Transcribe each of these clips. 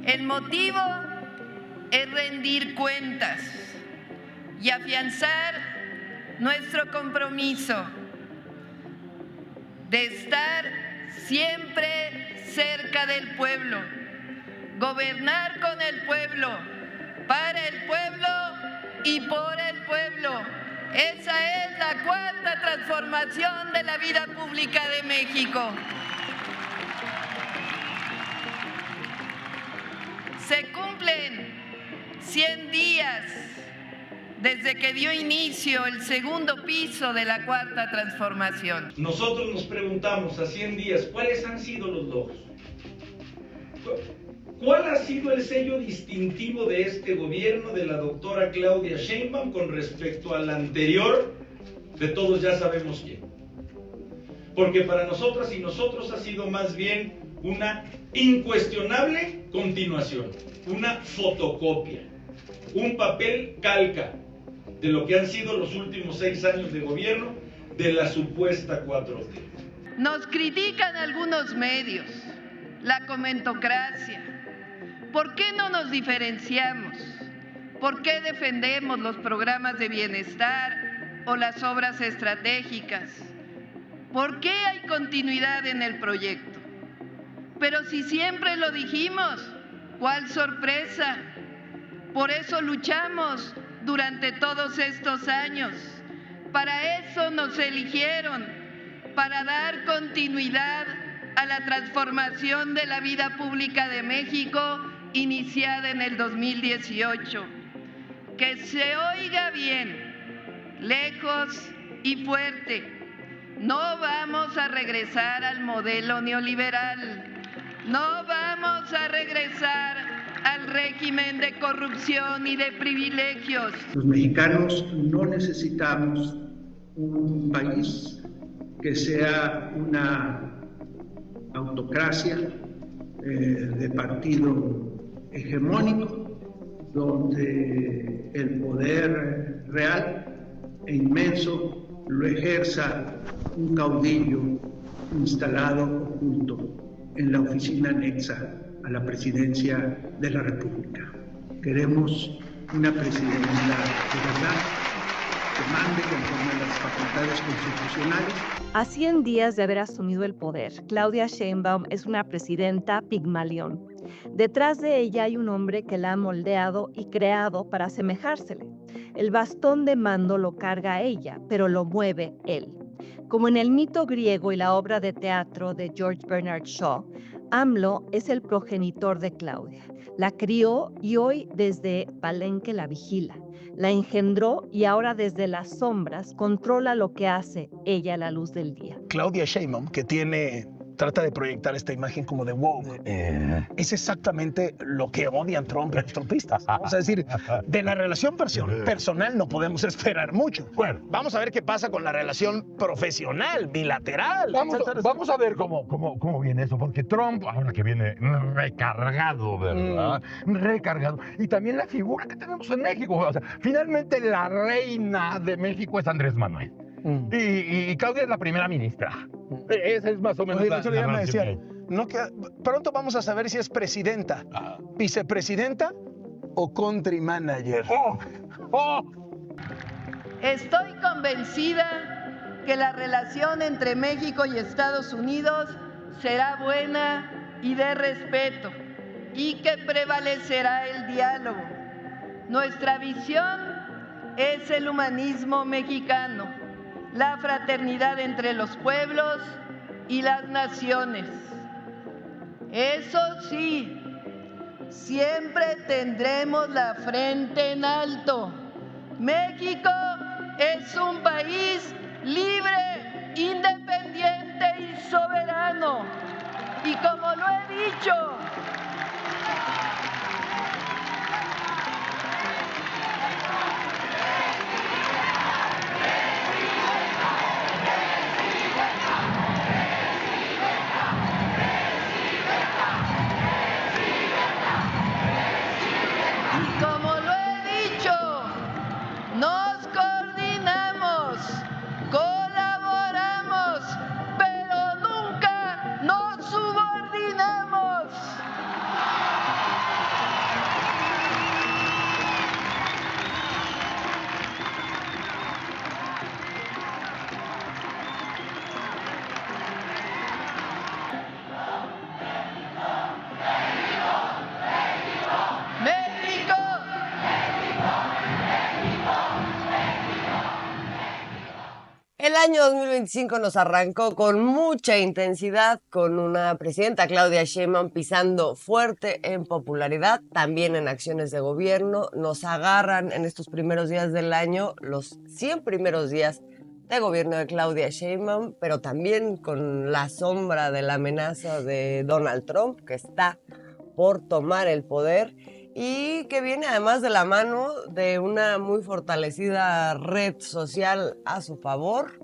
El motivo es rendir cuentas y afianzar nuestro compromiso de estar siempre cerca del pueblo, gobernar con el pueblo, para el pueblo y por el pueblo. Esa es la cuarta transformación de la vida pública de México. Se cumplen 100 días desde que dio inicio el segundo piso de la cuarta transformación. Nosotros nos preguntamos a 100 días, ¿cuáles han sido los logros? ¿Cuál ha sido el sello distintivo de este gobierno de la doctora Claudia Sheinbaum con respecto al anterior, de todos ya sabemos quién? Porque para nosotras y nosotros ha sido más bien una incuestionable continuación, una fotocopia, un papel calca de lo que han sido los últimos 6 años de gobierno de la supuesta 4T. Nos critican algunos medios, la comentocracia. ¿Por qué no nos diferenciamos? ¿Por qué defendemos los programas de bienestar o las obras estratégicas? ¿Por qué hay continuidad en el proyecto? Pero si siempre lo dijimos, ¿cuál sorpresa? Por eso luchamos durante todos estos años. Para eso nos eligieron, para dar continuidad a la transformación de la vida pública de México iniciada en el 2018. Que se oiga bien, lejos y fuerte. No vamos a regresar al modelo neoliberal. No vamos a regresar al régimen de corrupción y de privilegios. Los mexicanos no necesitamos un país que sea una autocracia de partido hegemónico, donde el poder real e inmenso lo ejerza un caudillo instalado oculto en la oficina anexa a la presidencia de la República. Queremos una presidenta de verdad que mande conforme a las facultades constitucionales. A 100 días de haber asumido el poder, Claudia Sheinbaum es una presidenta pigmalión. Detrás de ella hay un hombre que la ha moldeado y creado para asemejársele. El bastón de mando lo carga ella, pero lo mueve él. Como en el mito griego y la obra de teatro de George Bernard Shaw, AMLO es el progenitor de Claudia. La crió y hoy desde Palenque la vigila. La engendró y ahora desde las sombras controla lo que hace ella a la luz del día. Claudia Sheinbaum, que trata de proyectar esta imagen como de woke, es exactamente lo que odian Trump y los trumpistas. O sea, es decir, de la relación personal no podemos esperar mucho. Bueno, vamos a ver qué pasa con la relación profesional, bilateral. Vamos a ver cómo viene eso, porque Trump, ahora que viene recargado, ¿verdad? Recargado. Y también la figura que tenemos en México. O sea, finalmente la reina de México es Andrés Manuel. Y Claudia es la primera ministra. Esa es más o menos la me decían, no, que pronto vamos a saber si es presidenta, vicepresidenta o country manager. Estoy convencida que la relación entre México y Estados Unidos será buena y de respeto y que prevalecerá el diálogo. Nuestra visión es el humanismo mexicano, la fraternidad entre los pueblos y las naciones. Eso sí, siempre tendremos la frente en alto. México es un país libre, independiente y soberano. Y como lo he dicho, nos coordinamos, colaboramos, pero nunca nos subordinamos. año 2025 nos arrancó con mucha intensidad, con una presidenta, Claudia Sheinbaum, pisando fuerte en popularidad, también en acciones de gobierno. Nos agarran en estos primeros días del año, los 100 primeros días de gobierno de Claudia Sheinbaum, pero también con la sombra de la amenaza de Donald Trump, que está por tomar el poder y que viene además de la mano de una muy fortalecida red social a su favor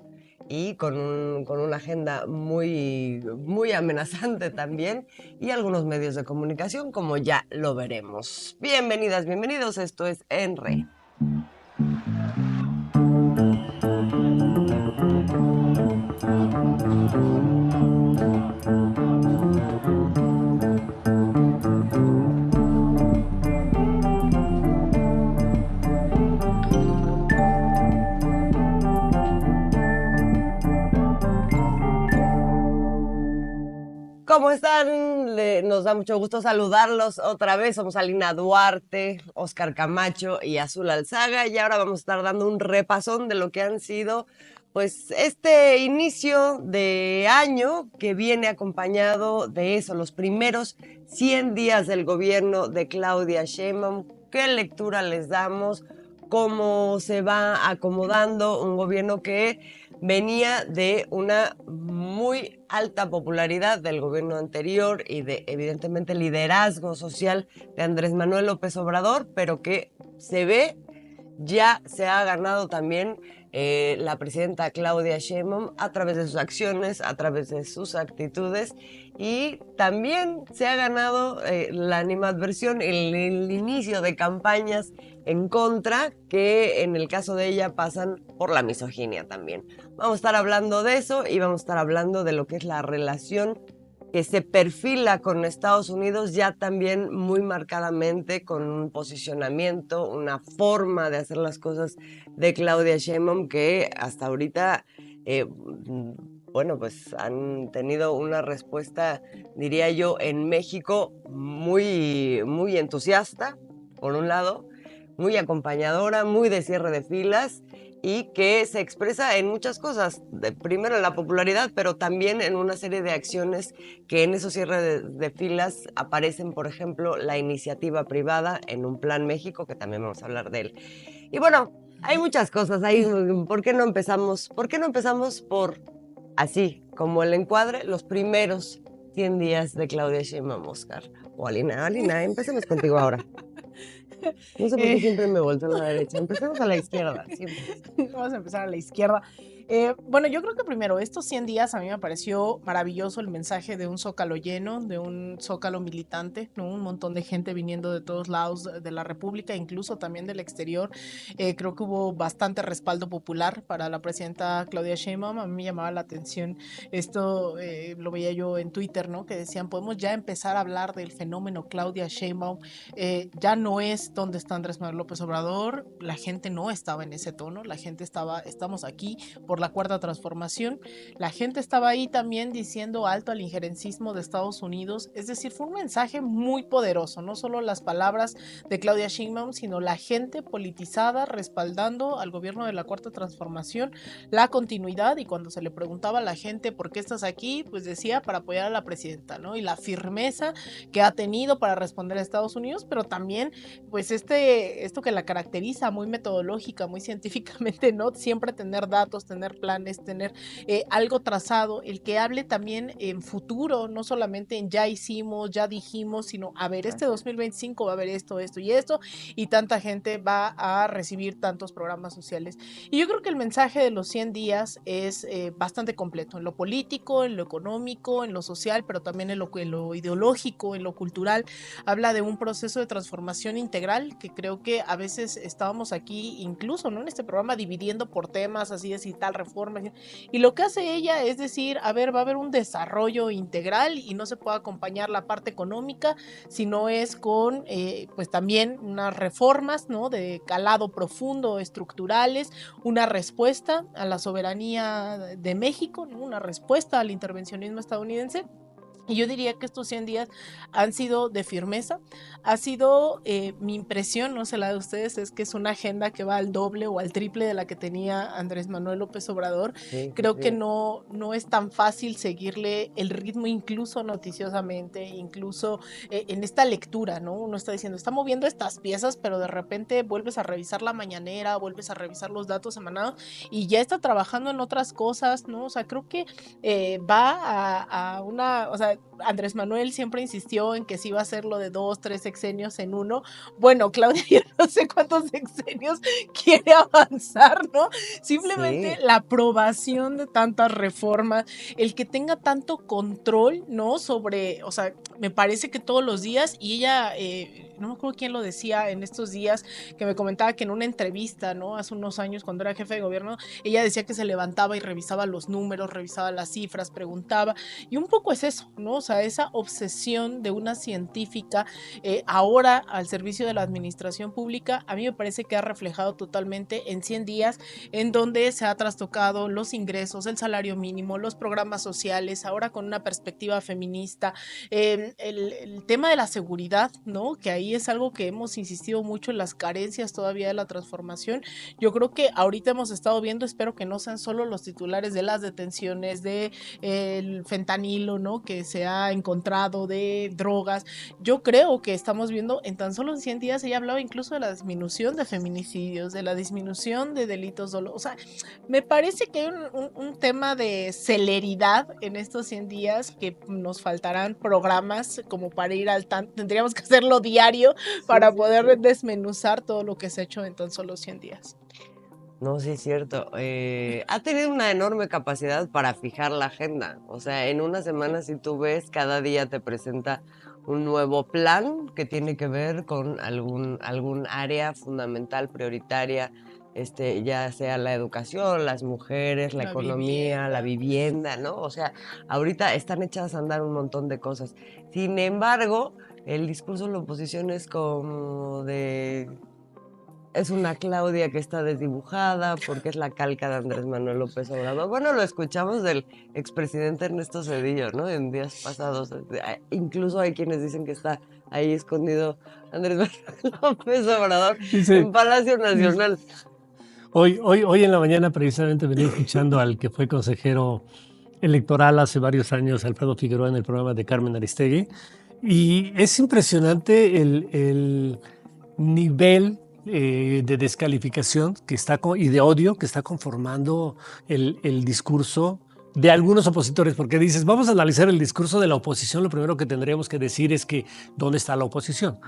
y con una agenda muy, muy amenazante también, y algunos medios de comunicación, como ya lo veremos. Bienvenidas, bienvenidos, esto es En Re. ¿Cómo están? Nos da mucho gusto saludarlos otra vez. Somos Alina Duarte, Oscar Camacho y Azul Alzaga, y ahora vamos a estar dando un repasón de lo que han sido pues este inicio de año que viene acompañado de eso, los primeros 100 días del gobierno de Claudia Sheinbaum. ¿Qué lectura les damos? ¿Cómo se va acomodando un gobierno que venía de una muy alta popularidad del gobierno anterior y de, evidentemente, liderazgo social de Andrés Manuel López Obrador, pero que se ve, ya se ha ganado también la presidenta Claudia Sheinbaum a través de sus acciones, a través de sus actitudes, y también se ha ganado la animadversión, el inicio de campañas en contra, que en el caso de ella pasan por la misoginia también. Vamos a estar hablando de eso y vamos a estar hablando de lo que es la relación que se perfila con Estados Unidos, ya también muy marcadamente con un posicionamiento, una forma de hacer las cosas de Claudia Sheinbaum que hasta ahorita, bueno, pues han tenido una respuesta, diría yo, en México muy, muy entusiasta, por un lado, muy acompañadora, muy de cierre de filas, y que se expresa en muchas cosas, primero en la popularidad, pero también en una serie de acciones que en esos cierres de filas aparecen, por ejemplo, la iniciativa privada en un Plan México, que también vamos a hablar de él. Y bueno, hay muchas cosas ahí. ¿Por qué no empezamos? ¿Por qué no empezamos por, así, como el encuadre, los primeros 100 días de Claudia Sheinbaum, Oscar? O Alina, empecemos contigo ahora. No sé por qué siempre me volteo a la derecha. Empecemos a la izquierda, siempre. Vamos a empezar a la izquierda. Bueno, yo creo que primero, estos 100 días a mí me pareció maravilloso el mensaje de un zócalo lleno, de un zócalo militante, ¿no? Un montón de gente viniendo de todos lados de la República, incluso también del exterior. Creo que hubo bastante respaldo popular para la presidenta Claudia Sheinbaum. A mí me llamaba la atención esto, lo veía yo en Twitter, ¿no? Que decían, podemos ya empezar a hablar del fenómeno Claudia Sheinbaum. Ya no es donde está Andrés Manuel López Obrador, la gente no estaba en ese tono, la gente estamos aquí por la cuarta transformación, la gente estaba ahí también diciendo alto al injerencismo de Estados Unidos. Es decir, fue un mensaje muy poderoso, no solo las palabras de Claudia Sheinbaum, sino la gente politizada respaldando al gobierno de la cuarta transformación, la continuidad, y cuando se le preguntaba a la gente por qué estás aquí, pues decía para apoyar a la presidenta, ¿no? Y la firmeza que ha tenido para responder a Estados Unidos, pero también pues esto que la caracteriza, muy metodológica, muy científicamente, ¿no? Siempre tener datos, tener planes, tener algo trazado, el que hable también en futuro, no solamente en ya hicimos, ya dijimos, sino a ver, este 2025 va a haber esto, esto y esto, y tanta gente va a recibir tantos programas sociales. Y yo creo que el mensaje de los 100 días es bastante completo, en lo político, en lo económico, en lo social, pero también en lo ideológico, en lo cultural. Habla de un proceso de transformación integral, que creo que a veces estábamos aquí, incluso, ¿no?, en este programa, dividiendo por temas, así es, y tal reforma, y lo que hace ella es decir, a ver, va a haber un desarrollo integral y no se puede acompañar la parte económica, sino es con pues también unas reformas, ¿no?, de calado profundo, estructurales, una respuesta a la soberanía de México, ¿no?, una respuesta al intervencionismo estadounidense. Y yo diría que estos 100 días han sido de firmeza, ha sido mi impresión, no sé la de ustedes, es que es una agenda que va al doble o al triple de la que tenía Andrés Manuel López Obrador. Creo que no es tan fácil seguirle el ritmo, incluso noticiosamente, incluso en esta lectura, ¿no? Uno está diciendo, está moviendo estas piezas, pero de repente vuelves a revisar la mañanera, vuelves a revisar los datos emanados y ya está trabajando en otras cosas, ¿no? O sea, creo que va a una, o sea, Andrés Manuel siempre insistió en que sí iba a hacer lo de 2, 3 sexenios en uno. Bueno, Claudia, yo no sé cuántos sexenios quiere avanzar, ¿no? Simplemente la aprobación de tantas reformas, el que tenga tanto control, ¿no? Sobre, o sea, me parece que todos los días, y ella, no me acuerdo quién lo decía en estos días, que me comentaba que en una entrevista, ¿no? Hace unos años, cuando era jefe de gobierno, ella decía que se levantaba y revisaba los números, revisaba las cifras, preguntaba, y un poco es eso, ¿no? O sea, esa obsesión de una científica ahora al servicio de la administración pública, a mí me parece que ha reflejado totalmente en 100 días, en donde se ha trastocado los ingresos, el salario mínimo, los programas sociales, ahora con una perspectiva feminista, el tema de la seguridad, ¿no? Que ahí es algo que hemos insistido mucho en las carencias todavía de la transformación. Yo creo que ahorita hemos estado viendo, espero que no sean solo los titulares de las detenciones, de el fentanilo, ¿no? Que se ha encontrado, de drogas. Yo creo que estamos viendo en tan solo 100 días, ella hablaba incluso de la disminución de feminicidios, de la disminución de delitos dolosos. O sea, me parece que hay un tema de celeridad en estos 100 días, que nos faltarán programas como para ir al tanto. Tendríamos que hacerlo diario para poder desmenuzar todo lo que se ha hecho en tan solo 100 días. No, sí es cierto. Ha tenido una enorme capacidad para fijar la agenda. O sea, en una semana, si tú ves, cada día te presenta un nuevo plan que tiene que ver con algún área fundamental, prioritaria, ya sea la educación, las mujeres, la economía, la vivienda, ¿no? O sea, ahorita están echadas a andar un montón de cosas. Sin embargo, el discurso de la oposición es como de... Es una Claudia que está desdibujada porque es la calca de Andrés Manuel López Obrador. Bueno, lo escuchamos del expresidente Ernesto Zedillo, ¿no? En días pasados. Incluso hay quienes dicen que está ahí escondido Andrés Manuel López Obrador en Palacio Nacional. Hoy en la mañana precisamente venía escuchando al que fue consejero electoral hace varios años, Alfredo Figueroa, en el programa de Carmen Aristegui. Y es impresionante el nivel de descalificación que está y de odio que está conformando el discurso de algunos opositores, porque dices, vamos a analizar el discurso de la oposición, lo primero que tendríamos que decir es que ¿dónde está la oposición?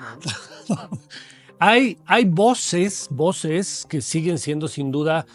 Hay voces que siguen siendo sin duda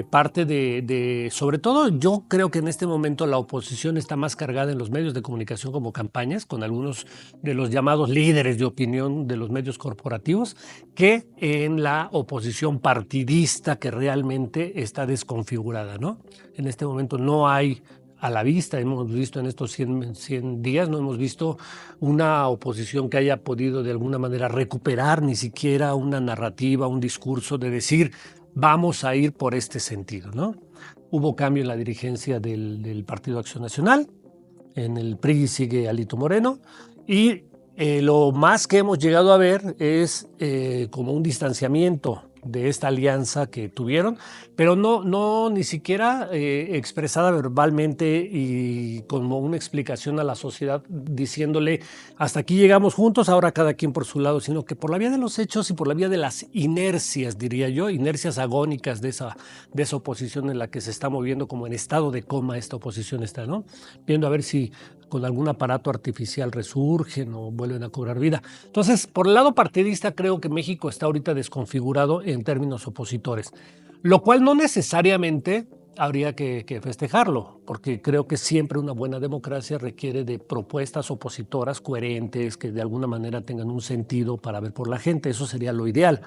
parte sobre todo yo creo que en este momento la oposición está más cargada en los medios de comunicación como campañas, con algunos de los llamados líderes de opinión de los medios corporativos, que en la oposición partidista que realmente está desconfigurada, ¿no? En este momento no hay a la vista, hemos visto en estos 100 días, no hemos visto una oposición que haya podido de alguna manera recuperar ni siquiera una narrativa, un discurso de decir vamos a ir por este sentido, ¿no? Hubo cambio en la dirigencia del Partido Acción Nacional, en el PRI sigue Alito Moreno y lo más que hemos llegado a ver es como un distanciamiento de esta alianza que tuvieron, pero no ni siquiera expresada verbalmente y como una explicación a la sociedad diciéndole hasta aquí llegamos juntos, ahora cada quien por su lado, sino que por la vía de los hechos y por la vía de las inercias, diría yo, inercias agónicas de esa oposición en la que se está moviendo como en estado de coma esta oposición está, ¿no? Viendo a ver si con algún aparato artificial resurgen o vuelven a cobrar vida. Entonces, por el lado partidista, creo que México está ahorita desconfigurado en términos opositores, lo cual no necesariamente habría que festejarlo, porque creo que siempre una buena democracia requiere de propuestas opositoras coherentes, que de alguna manera tengan un sentido para ver por la gente, eso sería lo ideal.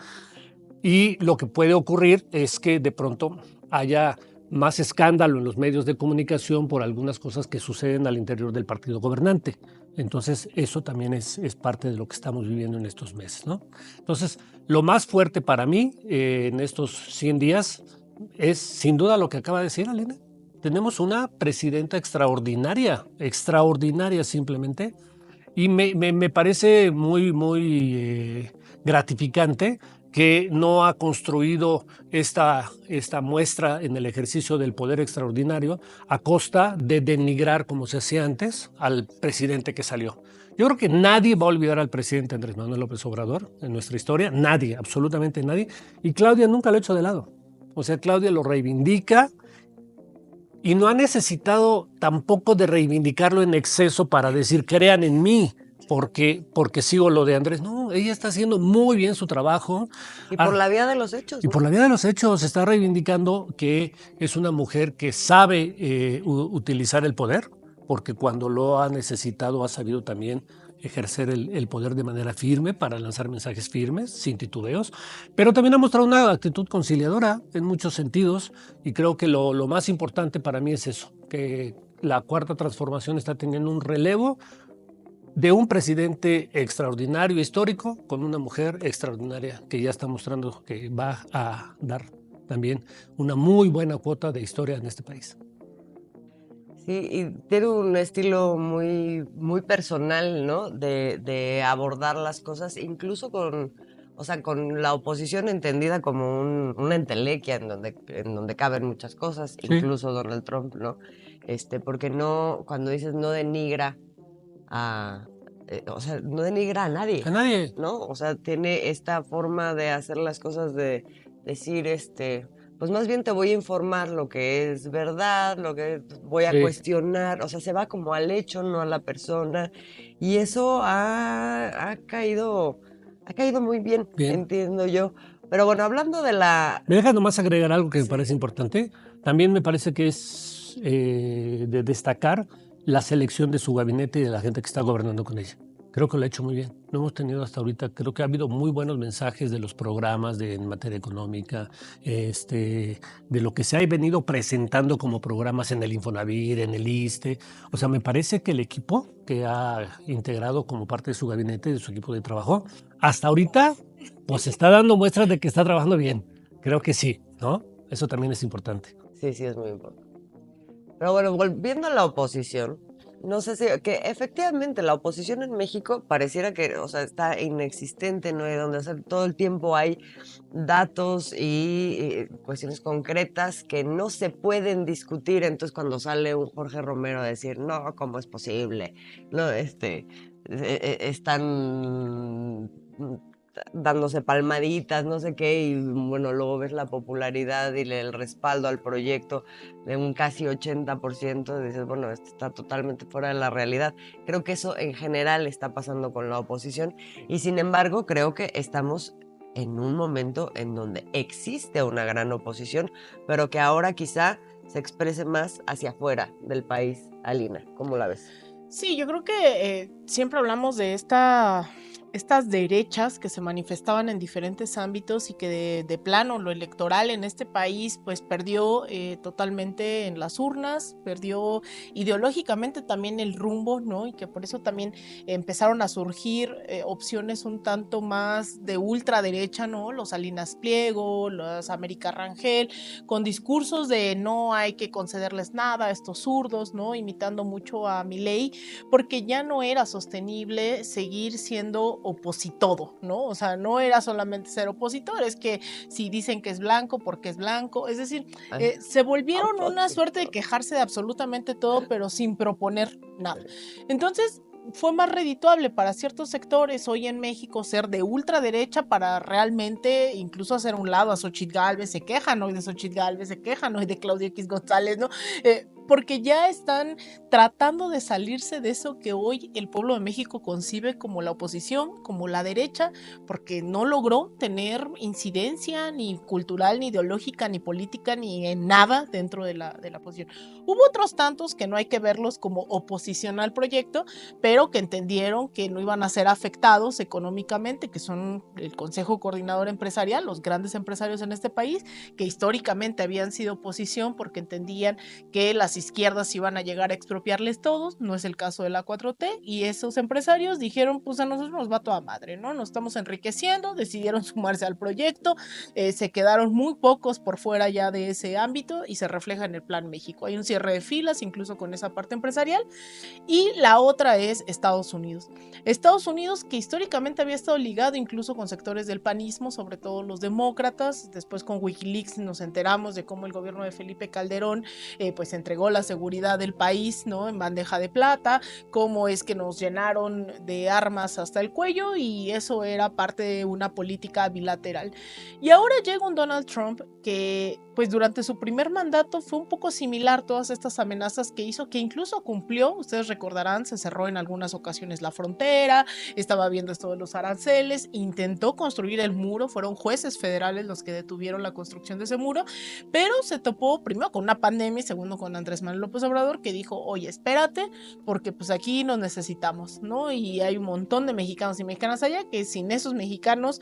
Y lo que puede ocurrir es que de pronto haya más escándalo en los medios de comunicación por algunas cosas que suceden al interior del partido gobernante. Entonces, eso también es parte de lo que estamos viviendo en estos meses, ¿no? Entonces, lo más fuerte para mí en estos 100 días es sin duda lo que acaba de decir Alina. tenemos una presidenta extraordinaria simplemente, y me parece muy gratificante que no ha construido esta muestra en el ejercicio del poder extraordinario a costa de denigrar, como se hacía antes, al presidente que salió. Yo creo que nadie va a olvidar al presidente Andrés Manuel López Obrador en nuestra historia, nadie, absolutamente nadie, y Claudia nunca lo ha hecho de lado. O sea, Claudia lo reivindica y no ha necesitado tampoco de reivindicarlo en exceso para decir, crean en mí, porque sigo lo de Andrés. No, ella está haciendo muy bien su trabajo. Y por la vía de los hechos. Y por la vía de los hechos está reivindicando que es una mujer que sabe utilizar el poder, porque cuando lo ha necesitado ha sabido también ejercer el poder de manera firme para lanzar mensajes firmes, sin titubeos, pero también ha mostrado una actitud conciliadora en muchos sentidos, y creo que lo más importante para mí es eso, que la Cuarta Transformación está teniendo un relevo de un presidente extraordinario, histórico, con una mujer extraordinaria que ya está mostrando que va a dar también una muy buena cuota de historia en este país. Sí, y tiene un estilo muy personal, ¿no? De abordar las cosas, incluso con la oposición entendida como una entelequia en donde caben muchas cosas, Sí. incluso Donald Trump, ¿no? Porque no, cuando dices no denigra no denigra a nadie. A nadie. ¿No? O sea, tiene esta forma de hacer las cosas, de decir, pues más bien te voy a informar lo que es verdad, lo que voy a Sí. cuestionar, o sea, se va como al hecho, no a la persona, y eso ha caído muy bien, Bien. entiendo yo. Pero bueno, hablando de la... Me deja nomás agregar algo que me parece importante. También me parece que es de destacar la selección de su gabinete y de la gente que está gobernando con ella. Creo que lo ha hecho muy bien. No hemos tenido hasta ahorita, creo que ha habido muy buenos mensajes de los programas en materia económica, de lo que se ha venido presentando como programas en el Infonavit, en el ISSSTE. O sea, me parece que el equipo que ha integrado como parte de su gabinete, de su equipo de trabajo, hasta ahorita, pues está dando muestras de que está trabajando bien. Creo que sí, ¿no? Eso también es importante. Sí, es muy importante. Pero bueno, volviendo a la oposición, no sé si, que efectivamente la oposición en México pareciera que, o sea, está inexistente, no hay donde hacer, todo el tiempo hay datos y cuestiones concretas que no se pueden discutir, entonces cuando sale un Jorge Romero a decir, no, ¿cómo es posible? No, están dándose palmaditas, no sé qué, y bueno, luego ves la popularidad y el respaldo al proyecto de un casi 80%, y dices, bueno, esto está totalmente fuera de la realidad. Creo que eso en general está pasando con la oposición, y sin embargo creo que estamos en un momento en donde existe una gran oposición, pero que ahora quizá se exprese más hacia afuera del país. Alina, ¿cómo la ves? Sí, yo creo que siempre hablamos de estas derechas que se manifestaban en diferentes ámbitos y que de plano lo electoral en este país pues perdió totalmente en las urnas, perdió ideológicamente también el rumbo, ¿no? Y que por eso también empezaron a surgir opciones un tanto más de ultraderecha, ¿no? Los Salinas Pliego, los América Rangel, con discursos de no hay que concederles nada a estos zurdos, ¿no? Imitando mucho a Milei, porque ya no era sostenible seguir siendo opositodo, ¿no? O sea, no era solamente ser opositor, es que si dicen que es blanco, porque es blanco, es decir, se volvieron una suerte de quejarse de absolutamente todo, pero sin proponer nada. Entonces, fue más redituable para ciertos sectores hoy en México ser de ultraderecha para realmente incluso hacer un lado a Xochitl Gálvez, se quejan hoy de Xochitl Gálvez, se quejan hoy de Claudia X González, ¿no? Porque ya están tratando de salirse de eso que hoy el pueblo de México concibe como la oposición, como la derecha, porque no logró tener incidencia ni cultural, ni ideológica, ni política, ni en nada dentro de la oposición. Hubo otros tantos que no hay que verlos como oposición al proyecto, pero que entendieron que no iban a ser afectados económicamente, que son el Consejo Coordinador Empresarial, los grandes empresarios en este país, que históricamente habían sido oposición porque entendían que las izquierdas iban a llegar a expropiarles todos, no es el caso de la 4T, y esos empresarios dijeron, pues a nosotros nos va toda madre, ¿no? Nos estamos enriqueciendo, decidieron sumarse al proyecto, se quedaron muy pocos por fuera ya de ese ámbito y se refleja en el Plan México. Hay un cierre de filas, incluso con esa parte empresarial, y la otra es Estados Unidos. Estados Unidos, que históricamente había estado ligado incluso con sectores del panismo, sobre todo los demócratas. Después con Wikileaks nos enteramos de cómo el gobierno de Felipe Calderón pues entregó la seguridad del país, ¿no?, en bandeja de plata, cómo es que nos llenaron de armas hasta el cuello, y eso era parte de una política bilateral. Y ahora llega un Donald Trump que pues durante su primer mandato fue un poco similar todas estas amenazas que hizo, que incluso cumplió. Ustedes recordarán, se cerró en algunas ocasiones la frontera, estaba viendo esto de los aranceles, intentó construir el muro, fueron jueces federales los que detuvieron la construcción de ese muro, pero se topó primero con una pandemia y segundo con Andrés Manuel López Obrador, que dijo, oye, espérate, porque pues aquí nos necesitamos, ¿no? Y hay un montón de mexicanos y mexicanas allá que sin esos mexicanos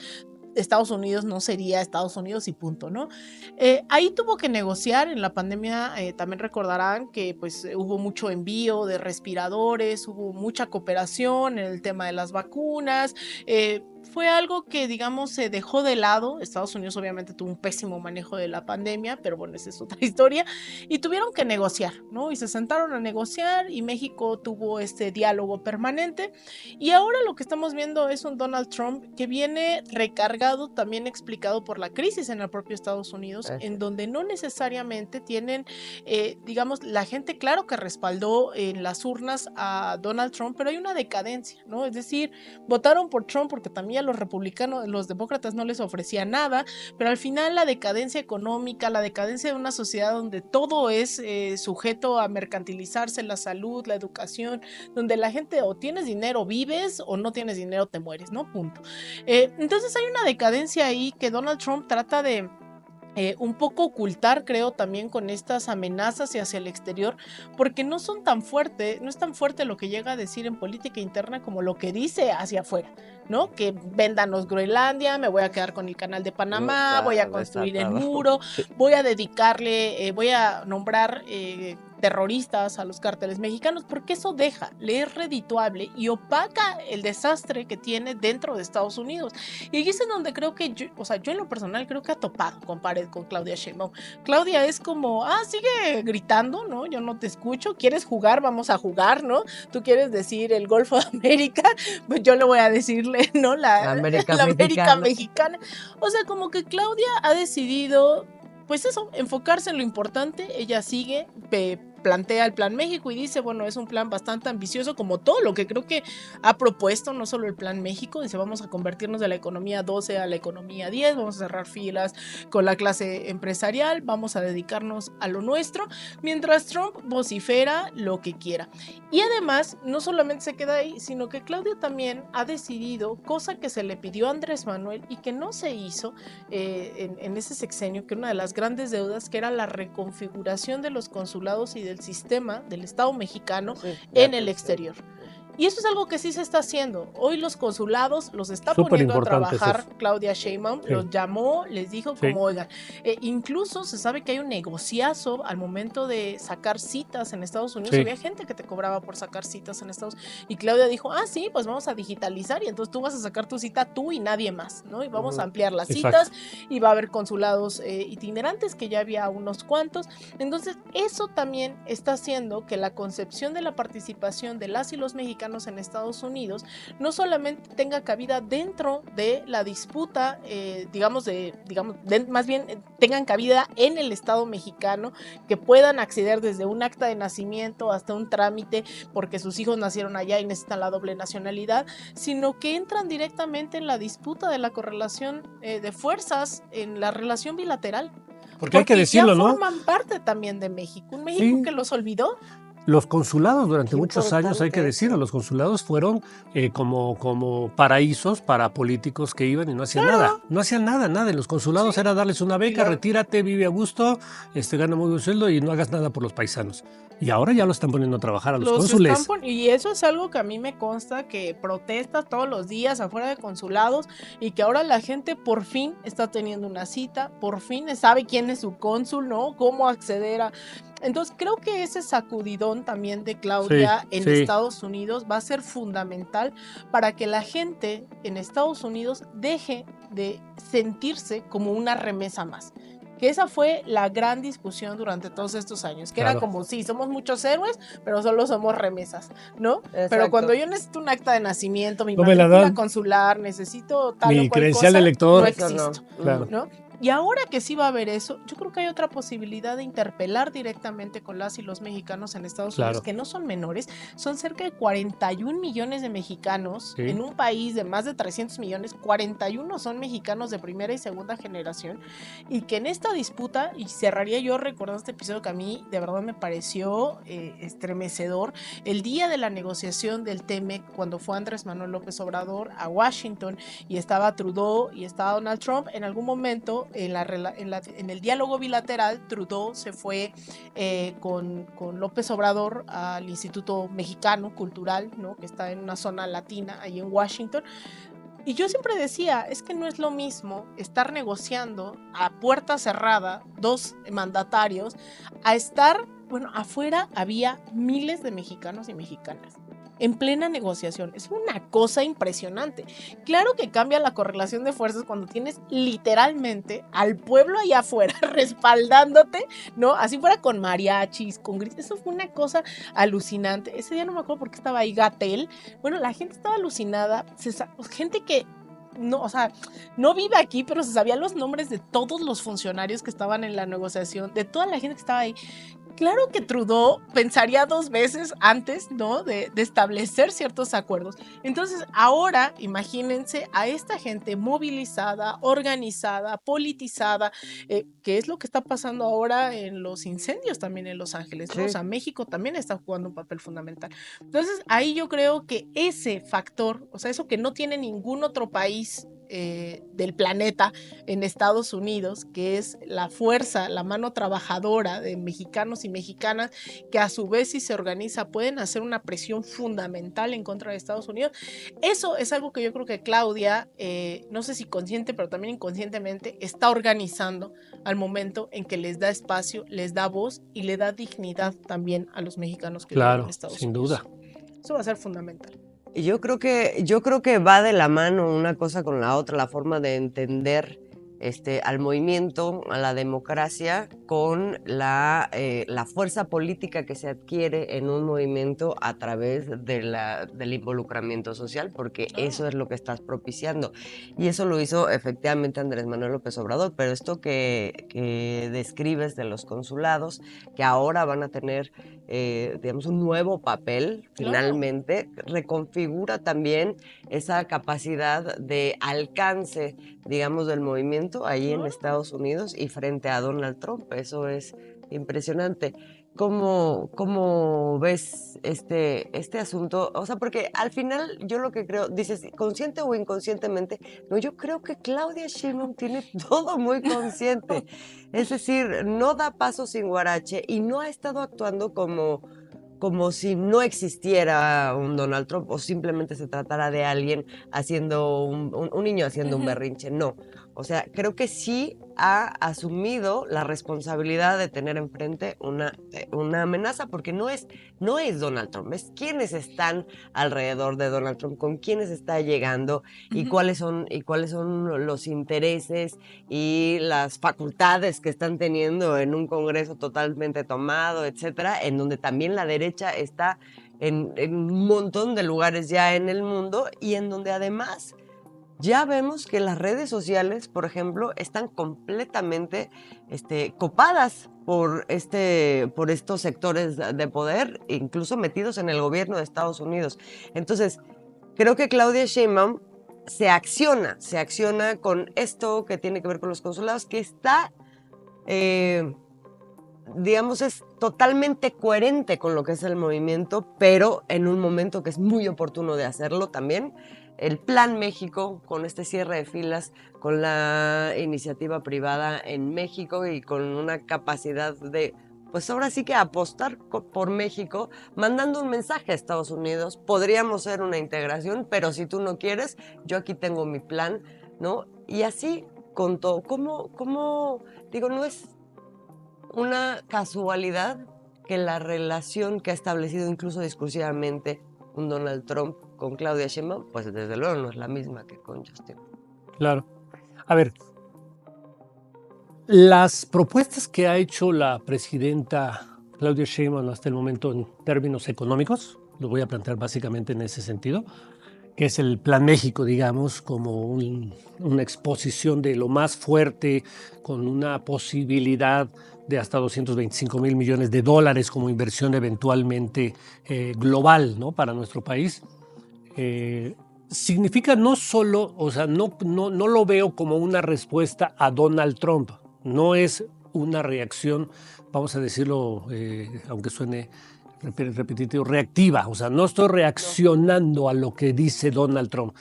Estados Unidos no sería Estados Unidos y punto, ¿no? Ahí tuvo que negociar en la pandemia, también recordarán que pues hubo mucho envío de respiradores, hubo mucha cooperación en el tema de las vacunas, fue algo que, digamos, se dejó de lado. Estados Unidos obviamente tuvo un pésimo manejo de la pandemia, pero bueno, esa es otra historia, y tuvieron que negociar, ¿no? Y se sentaron a negociar y México tuvo este diálogo permanente, y ahora lo que estamos viendo es un Donald Trump que viene recargado, también explicado por la crisis en el propio Estados Unidos, en donde no necesariamente tienen, digamos, la gente, claro que respaldó en las urnas a Donald Trump, pero hay una decadencia, ¿no? Es decir, votaron por Trump porque también a los republicanos, los demócratas no les ofrecía nada, pero al final la decadencia económica, la decadencia de una sociedad donde todo es sujeto a mercantilizarse, la salud, la educación, donde la gente o tienes dinero vives o no tienes dinero te mueres, ¿no? Punto. Entonces hay una decadencia ahí que Donald Trump trata de un poco ocultar, creo, también con estas amenazas hacia el exterior, porque no son tan fuertes, no es tan fuerte lo que llega a decir en política interna como lo que dice hacia afuera, ¿no? Que véndanos Groenlandia, me voy a quedar con el canal de Panamá, voy a construir el muro, voy a dedicarle, voy a nombrar terroristas a los cárteles mexicanos, porque eso le es redituable y opaca el desastre que tiene dentro de Estados Unidos. Y ahí es en donde creo que yo en lo personal creo que ha topado con pared con Claudia Sheinbaum. Claudia es como, sigue gritando, ¿no? Yo no te escucho, ¿quieres jugar? Vamos a jugar, ¿no? Tú quieres decir el Golfo de América, pues yo le voy a decirle, ¿no? La América mexicana. O sea, como que Claudia ha decidido, pues eso, enfocarse en lo importante. Ella sigue, plantea el Plan México y dice, bueno, es un plan bastante ambicioso, como todo lo que creo que ha propuesto, no solo el Plan México. Dice, vamos a convertirnos de la economía 12 a la economía 10, vamos a cerrar filas con la clase empresarial, vamos a dedicarnos a lo nuestro, mientras Trump vocifera lo que quiera. Y además, no solamente se queda ahí, sino que Claudia también ha decidido, cosa que se le pidió a Andrés Manuel y que no se hizo en ese sexenio, que una de las grandes deudas, que era la reconfiguración de los consulados y del sistema del Estado mexicano en el exterior. Y eso es algo que sí se está haciendo. Hoy los consulados los está poniendo a trabajar Claudia Sheinbaum, los llamó, les dijo como, oigan, incluso se sabe que hay un negociazo al momento de sacar citas en Estados Unidos. Había gente que te cobraba por sacar citas en Estados Unidos. Y Claudia dijo, sí, pues vamos a digitalizar y entonces tú vas a sacar tu cita tú y nadie más, ¿no? Y vamos a ampliar las citas y va a haber consulados itinerantes, que ya había unos cuantos. Entonces eso también está haciendo que la concepción de la participación de las y los mexicanos en Estados Unidos no solamente tenga cabida dentro de la disputa, más bien tengan cabida en el Estado mexicano, que puedan acceder desde un acta de nacimiento hasta un trámite porque sus hijos nacieron allá y necesitan la doble nacionalidad, sino que entran directamente en la disputa de la correlación de fuerzas en la relación bilateral. Porque hay que decirlo, ya forman parte también de México, un México que los olvidó. Los consulados durante muchos años, hay que decirlo, los consulados fueron como paraísos para políticos que iban y no hacían nada. No hacían nada. En los consulados era darles una beca, retírate, vive a gusto, gana muy buen sueldo y no hagas nada por los paisanos. Y ahora ya lo están poniendo a trabajar a los cónsules. Y eso es algo que a mí me consta, que protestas todos los días afuera de consulados y que ahora la gente por fin está teniendo una cita, por fin sabe quién es su cónsul, ¿no? Cómo acceder Entonces creo que ese sacudidón también de Claudia en sí. Estados Unidos va a ser fundamental para que la gente en Estados Unidos deje de sentirse como una remesa más. Que esa fue la gran discusión durante todos estos años, que Claro. era como, sí, somos muchos héroes, pero solo somos remesas, ¿no? Exacto. Pero cuando yo necesito un acta de nacimiento, mi No me la matrícula dan. consular, necesito tal Mi o cual credencial cosa, de lector. no Eso no. existo, Claro. ¿no? Y ahora que sí va a haber eso, yo creo que hay otra posibilidad de interpelar directamente con las y los mexicanos en Estados Claro. Unidos, que no son menores, son cerca de 41 millones de mexicanos Sí. en un país de más de 300 millones, 41 son mexicanos de primera y segunda generación, y que en esta disputa, y cerraría yo recordando este episodio que a mí de verdad me pareció estremecedor, el día de la negociación del TEMEC, cuando fue Andrés Manuel López Obrador a Washington, y estaba Trudeau y estaba Donald Trump, en algún momento en el diálogo bilateral, Trudeau se fue con López Obrador al Instituto Mexicano Cultural, ¿no? Que está en una zona latina ahí en Washington. Y yo siempre decía, es que no es lo mismo estar negociando a puerta cerrada, dos mandatarios, a estar, bueno, afuera había miles de mexicanos y mexicanas en plena negociación. Es una cosa impresionante. Claro que cambia la correlación de fuerzas cuando tienes literalmente al pueblo allá afuera respaldándote, ¿no? Así fuera con mariachis, con gritos. Eso fue una cosa alucinante. Ese día no me acuerdo por qué estaba ahí Gatell. Bueno, la gente estaba alucinada. Gente que no, o sea, no vive aquí, pero se sabían los nombres de todos los funcionarios que estaban en la negociación, de toda la gente que estaba ahí. Claro que Trudeau pensaría 2 veces antes, ¿no? De establecer ciertos acuerdos. Entonces, ahora, imagínense a esta gente movilizada, organizada, politizada, que es lo que está pasando ahora en los incendios también en Los Ángeles, ¿no? Sí. O sea, México también está jugando un papel fundamental. Entonces, ahí yo creo que ese factor, o sea, eso que no tiene ningún otro país del planeta en Estados Unidos, que es la fuerza, la mano trabajadora de mexicanos y mexicanas, que a su vez si se organiza pueden hacer una presión fundamental en contra de Estados Unidos. Eso es algo que yo creo que Claudia, no sé si consciente, pero también inconscientemente, está organizando al momento en que les da espacio, les da voz y le da dignidad también a los mexicanos que viven en Claro, Estados sin Unidos. duda. Eso va a ser fundamental. Y yo creo que va de la mano una cosa con la otra, la forma de entender al movimiento, a la democracia, con la fuerza política que se adquiere en un movimiento a través del involucramiento social, porque eso es lo que estás propiciando. Y eso lo hizo efectivamente Andrés Manuel López Obrador, pero esto que describes de los consulados, que ahora van a tener digamos, un nuevo papel, finalmente, reconfigura también esa capacidad de alcance, digamos, del movimiento ahí en Estados Unidos y frente a Donald Trump. Eso es impresionante. ¿Cómo ves este asunto? O sea, porque al final yo lo que creo, dices, consciente o inconscientemente, no, yo creo que Claudia Sheinbaum tiene todo muy consciente. Es decir, no da paso sin guarache y no ha estado actuando como si no existiera un Donald Trump o simplemente se tratara de alguien haciendo un niño haciendo un berrinche. No. O sea, creo que sí ha asumido la responsabilidad de tener enfrente una amenaza, porque no es Donald Trump, es quienes están alrededor de Donald Trump, con quienes está llegando y cuáles son los intereses y las facultades que están teniendo en un Congreso totalmente tomado, etcétera, en donde también la derecha está en un montón de lugares ya en el mundo y en donde además ya vemos que las redes sociales, por ejemplo, están completamente copadas por estos sectores de poder, incluso metidos en el gobierno de Estados Unidos. Entonces, creo que Claudia Sheinbaum se acciona con esto que tiene que ver con los consulados, que está, digamos, es totalmente coherente con lo que es el movimiento, pero en un momento que es muy oportuno de hacerlo también. El Plan México, con este cierre de filas, con la iniciativa privada en México y con una capacidad de, pues ahora sí que apostar por México, mandando un mensaje a Estados Unidos. Podríamos ser una integración, pero si tú no quieres, yo aquí tengo mi plan, ¿no? Y así con todo. ¿Cómo digo, no es una casualidad que la relación que ha establecido incluso discursivamente un Donald Trump con Claudia Sheinbaum, pues desde luego no es la misma que con Justin. Claro. A ver, las propuestas que ha hecho la presidenta Claudia Sheinbaum hasta el momento en términos económicos, lo voy a plantear básicamente en ese sentido, que es el Plan México, digamos, como una exposición de lo más fuerte, con una posibilidad de hasta 225,000 millones de dólares como inversión eventualmente global, ¿no? Para nuestro país. Significa no solo, o sea, no lo veo como una respuesta a Donald Trump, no es una reacción, vamos a decirlo, aunque suene repetitivo, reactiva, o sea, no estoy reaccionando a lo que dice Donald Trump.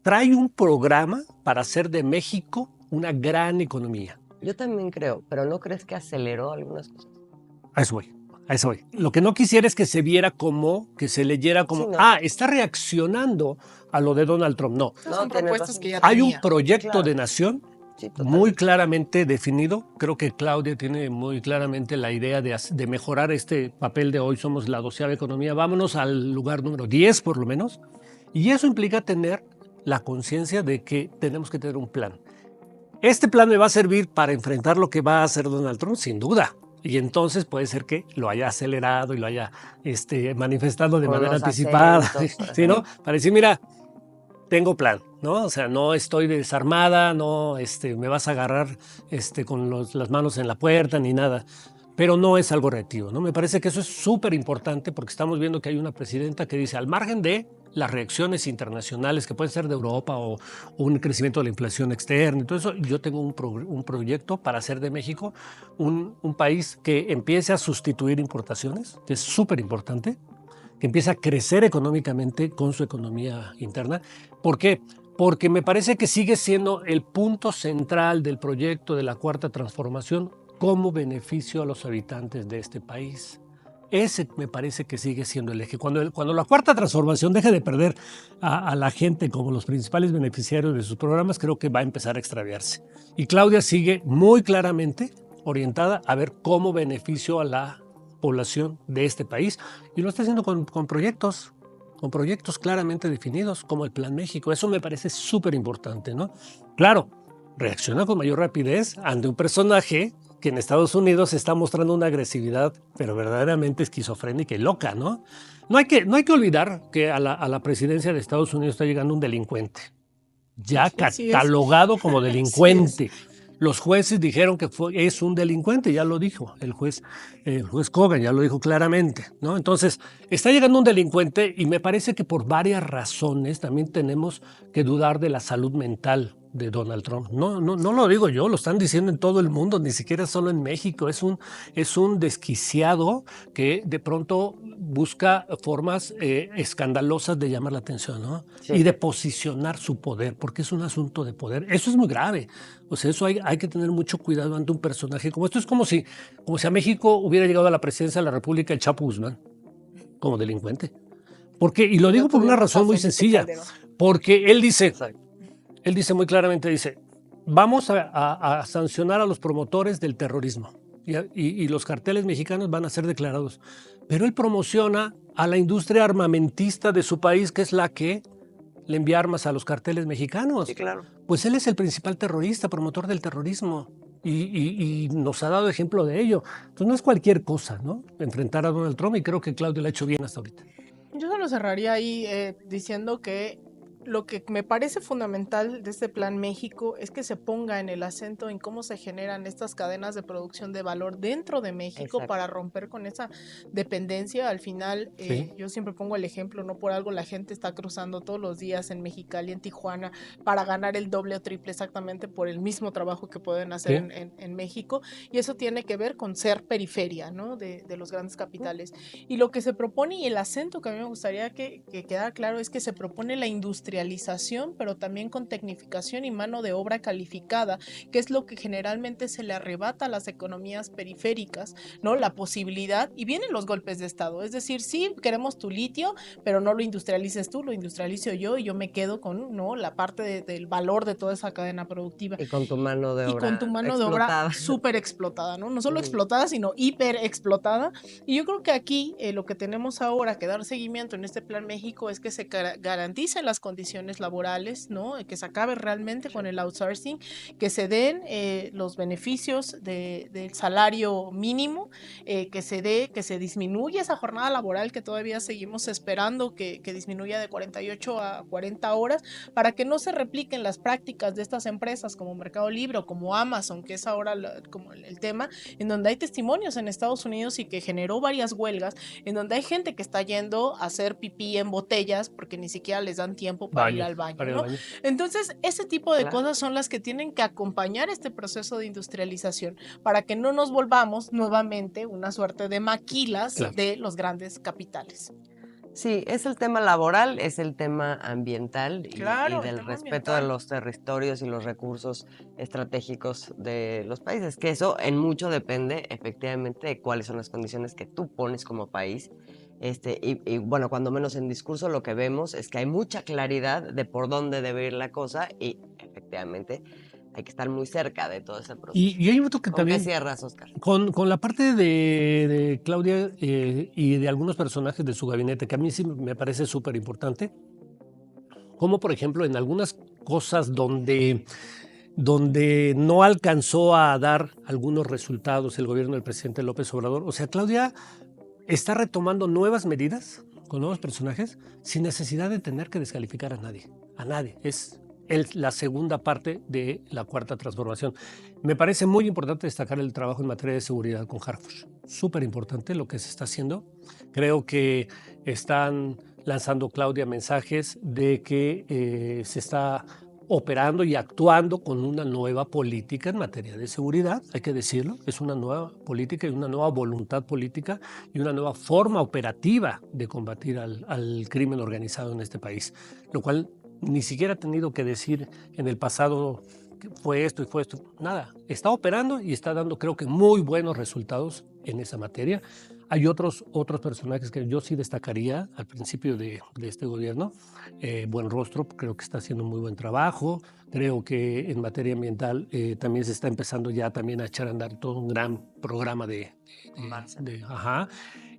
Trae un programa para hacer de México una gran economía. Yo también creo, pero ¿no crees que aceleró algunas cosas? A eso voy. Lo que no quisiera es que se viera como, que se leyera como, sí, no. Está reaccionando a lo de Donald Trump. No, son propuestas que ya hay tenía. Un proyecto de nación muy claramente definido. Creo que Claudia tiene muy claramente la idea de mejorar este papel de hoy. Somos la 12ª economía. Vámonos al lugar número 10 por lo menos. Y eso implica tener la conciencia de que tenemos que tener un plan. Este plan me va a servir para enfrentar lo que va a hacer Donald Trump, sin duda. Y entonces puede ser que lo haya acelerado y lo haya manifestado de manera anticipada. ¿Sí, no? Para decir, mira, tengo plan, ¿no? O sea, no estoy desarmada, no me vas a agarrar con las manos en la puerta ni nada. Pero no es algo reactivo, ¿no? Me parece que eso es súper importante porque estamos viendo que hay una presidenta que dice, al margen de las reacciones internacionales que pueden ser de Europa o un crecimiento de la inflación externa, y todo eso, yo tengo un proyecto para hacer de México un país que empiece a sustituir importaciones, que es súper importante, que empiece a crecer económicamente con su economía interna. ¿Por qué? Porque me parece que sigue siendo el punto central del proyecto de la Cuarta Transformación como beneficio a los habitantes de este país. Ese me parece que sigue siendo el eje. Cuando la Cuarta Transformación deje de perder a la gente como los principales beneficiarios de sus programas, creo que va a empezar a extraviarse. Y Claudia sigue muy claramente orientada a ver cómo beneficio a la población de este país. Y lo está haciendo con proyectos claramente definidos, como el Plan México. Eso me parece súper importante, ¿no? Claro, reacciona con mayor rapidez ante un personaje que en Estados Unidos está mostrando una agresividad, pero verdaderamente esquizofrénica y loca, ¿no? No hay que olvidar que a la presidencia de Estados Unidos está llegando un delincuente, ya catalogado como delincuente. Los jueces dijeron que es un delincuente, ya lo dijo el juez Kogan, ya lo dijo claramente, ¿no? Entonces, está llegando un delincuente y me parece que por varias razones también tenemos que dudar de la salud mental de Donald Trump. No lo digo yo, lo están diciendo en todo el mundo, ni siquiera solo en México. Es un desquiciado que de pronto busca formas escandalosas de llamar la atención, ¿no? Sí. Y de posicionar su poder, porque es un asunto de poder. Eso es muy grave. O sea, eso hay que tener mucho cuidado ante un personaje como esto. Es como si a México hubiera llegado a la presidencia de la República el Chapo Guzmán como delincuente. Y lo digo por una razón muy sencilla. Porque él dice muy claramente, vamos a sancionar a los promotores del terrorismo y los carteles mexicanos van a ser declarados. Pero él promociona a la industria armamentista de su país, que es la que le envía armas a los carteles mexicanos. Sí, claro. Pues él es el principal terrorista, promotor del terrorismo. Y nos ha dado ejemplo de ello. Entonces no es cualquier cosa, ¿no? Enfrentar a Donald Trump, y creo que Claudia lo ha hecho bien hasta ahorita. Yo solo cerraría ahí diciendo que lo que me parece fundamental de este Plan México es que se ponga en el acento en cómo se generan estas cadenas de producción de valor dentro de México. Exacto. Para romper con esa dependencia. Al final, sí. Yo siempre pongo el ejemplo, no por algo la gente está cruzando todos los días en Mexicali, en Tijuana, para ganar el doble o triple exactamente por el mismo trabajo que pueden hacer, sí. en México. Y eso tiene que ver con ser periferia, ¿no? de los grandes capitales. Y lo que se propone y el acento que a mí me gustaría que quedara claro es que se propone la industrialización industrialización, pero también con tecnificación y mano de obra calificada, que es lo que generalmente se le arrebata a las economías periféricas, ¿no? La posibilidad, y vienen los golpes de Estado, es decir, sí, queremos tu litio, pero no lo industrialices tú, lo industrializo yo y yo me quedo con, ¿no?, la parte del valor de toda esa cadena productiva. Y con tu mano de obra Y con tu mano de obra súper explotada, ¿no? No solo explotada, sino hiper explotada. Y yo creo que aquí lo que tenemos ahora que dar seguimiento en este Plan México es que se garanticen las condiciones laborales, ¿no? Que se acabe realmente con el outsourcing, que se den los beneficios del salario mínimo, que se disminuya esa jornada laboral que todavía seguimos esperando que disminuya de 48 a 40 horas, para que no se repliquen las prácticas de estas empresas como Mercado Libre o como Amazon, que es ahora como el tema, en donde hay testimonios en Estados Unidos y que generó varias huelgas, en donde hay gente que está yendo a hacer pipí en botellas porque ni siquiera les dan tiempo para ir al baño, ¿no? Entonces, ese tipo de cosas son las que tienen que acompañar este proceso de industrialización para que no nos volvamos nuevamente una suerte de maquilas de los grandes capitales. Sí, es el tema laboral, es el tema ambiental y del respeto de los territorios y los recursos estratégicos de los países, que eso en mucho depende efectivamente de cuáles son las condiciones que tú pones como país. Y bueno, cuando menos en discurso lo que vemos es que hay mucha claridad de por dónde debe ir la cosa y efectivamente hay que estar muy cerca de todo ese proceso. Y hay otro que también... ¿Qué cierras, Oscar? Con la parte de Claudia y de algunos personajes de su gabinete, que a mí sí me parece súper importante, como por ejemplo en algunas cosas donde no alcanzó a dar algunos resultados el gobierno del presidente López Obrador. O sea, Claudia está retomando nuevas medidas con nuevos personajes sin necesidad de tener que descalificar a nadie. A nadie. Es la segunda parte de la cuarta transformación. Me parece muy importante destacar el trabajo en materia de seguridad con Harfush. Súper importante lo que se está haciendo. Creo que están lanzando, Claudia, mensajes de que se está operando y actuando con una nueva política en materia de seguridad, hay que decirlo, es una nueva política y una nueva voluntad política y una nueva forma operativa de combatir al crimen organizado en este país, lo cual ni siquiera ha tenido que decir en el pasado que fue esto y fue esto, nada, está operando y está dando, creo que, muy buenos resultados en esa materia. Hay otros personajes que yo sí destacaría al principio de este gobierno. Buenrostro creo que está haciendo muy buen trabajo. Creo que en materia ambiental también se está empezando ya también a echar a andar todo un gran programa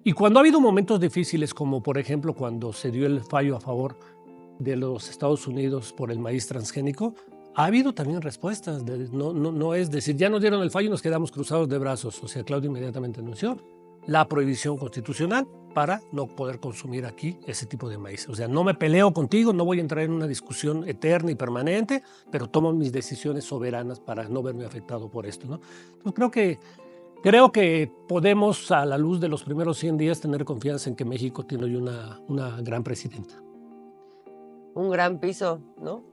Y cuando ha habido momentos difíciles, como por ejemplo cuando se dio el fallo a favor de los Estados Unidos por el maíz transgénico, ha habido también respuestas. No es decir, ya nos dieron el fallo y nos quedamos cruzados de brazos. O sea, Claudia inmediatamente anunció la prohibición constitucional para no poder consumir aquí ese tipo de maíz. O sea, no me peleo contigo, no voy a entrar en una discusión eterna y permanente, pero tomo mis decisiones soberanas para no verme afectado por esto, ¿no? Entonces creo que podemos, a la luz de los primeros 100 días, tener confianza en que México tiene hoy una gran presidenta. Un gran piso, ¿no?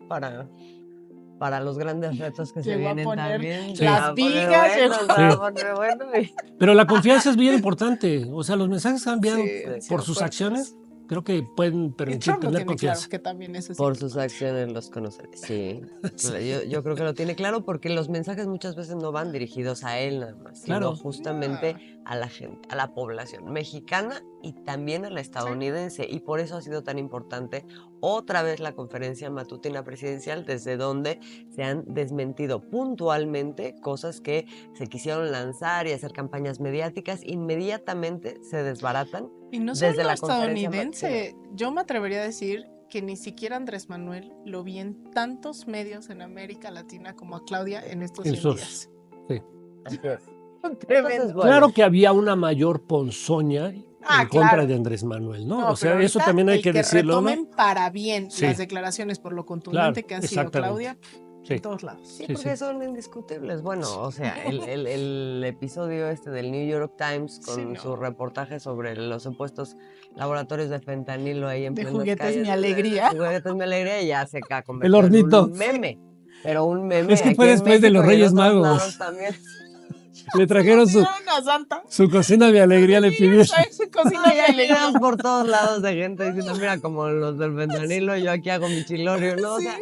Para los grandes retos que se vienen también. Las vigas. Pero la confianza es bien importante. O sea, los mensajes cambian por sus acciones. Creo que pueden permitir tener confianza. Claro que también por sus acciones los conoceré. Sí, yo creo que lo tiene claro porque los mensajes muchas veces no van dirigidos a él nada más, sino justamente a la gente, a la población mexicana y también a la estadounidense. Y por eso ha sido tan importante otra vez la conferencia matutina presidencial, desde donde se han desmentido puntualmente cosas que se quisieron lanzar y hacer campañas mediáticas, inmediatamente se desbaratan. Y no solo la estadounidense, yo me atrevería a decir que ni siquiera Andrés Manuel lo vi en tantos medios en América Latina como a Claudia en estos 100 días. Sí. Tremendo. Claro que había una mayor ponzoña en contra de Andrés Manuel, ¿no? O sea, eso también hay que decirlo. Retomen para bien las declaraciones por lo contundente que ha sido Claudia. En todos lados. Sí, porque son indiscutibles. Bueno, o sea, el episodio del New York Times con su reportaje sobre los supuestos laboratorios de fentanilo ahí en de Juguetes Mi Alegría. Juguetes Mi Alegría ya se ha convertido en un meme. Pero un meme. Es que fue después de los Reyes Magos. Le trajeron su, Una santa. su cocina de alegría, le pidieron. Su cocina de Ya alegría. llegas por todos lados de gente diciendo, mira, como los del fentanilo, yo aquí hago mi chilorio, ¿no? O sea,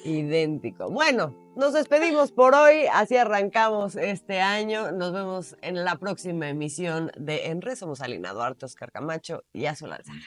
idéntico. Bueno, nos despedimos por hoy, así arrancamos este año. Nos vemos en la próxima emisión de En Red. Somos Alina Duarte, Oscar Camacho y Azul Alzaga.